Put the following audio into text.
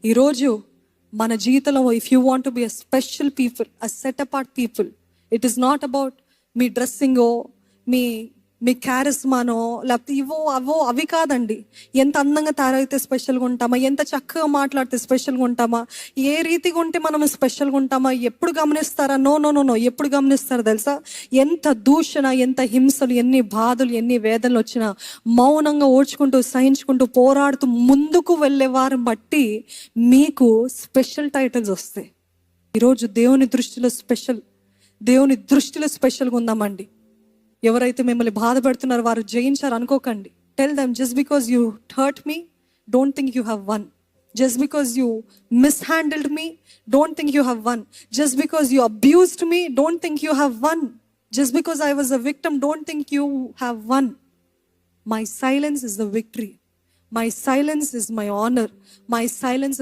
ఈరోజు మన జీవితంలో if you want to be a special people, a set apart people, it is not about మీ డ్రెస్సింగో, మీ మీ క్యారిస్మానో, లేకపోతే ఇవో అవో అవి కాదండి. ఎంత అందంగా తయారైతే స్పెషల్గా ఉంటామా, ఎంత చక్కగా మాట్లాడితే స్పెషల్గా ఉంటామా, ఏ రీతిగా ఉంటే మనం స్పెషల్గా ఉంటామా, ఎప్పుడు గమనిస్తారా? నో నో నో నో ఎప్పుడు గమనిస్తారో తెలుసా? ఎంత దూషణ, ఎంత హింసలు, ఎన్ని బాధలు, ఎన్ని వేదనలు వచ్చినా మౌనంగా ఓడ్చుకుంటూ, సహించుకుంటూ, పోరాడుతూ ముందుకు వెళ్ళే వారిని బట్టి మీకు స్పెషల్ టైటిల్స్ వస్తాయి. ఈరోజు దేవుని దృష్టిలో స్పెషల్గా ఉందామండి. ఎవరైతే మిమ్మల్ని బాధపడుతున్నారో వారు జయించారు అనుకోకండి. Tell them, just because you hurt me, don't think you have won. Just because you mishandled me, don't think you have won. Just because you abused me, don't think you have won. Just because I was a victim, don't think you have won. My silence is the victory. My silence is my honor. My silence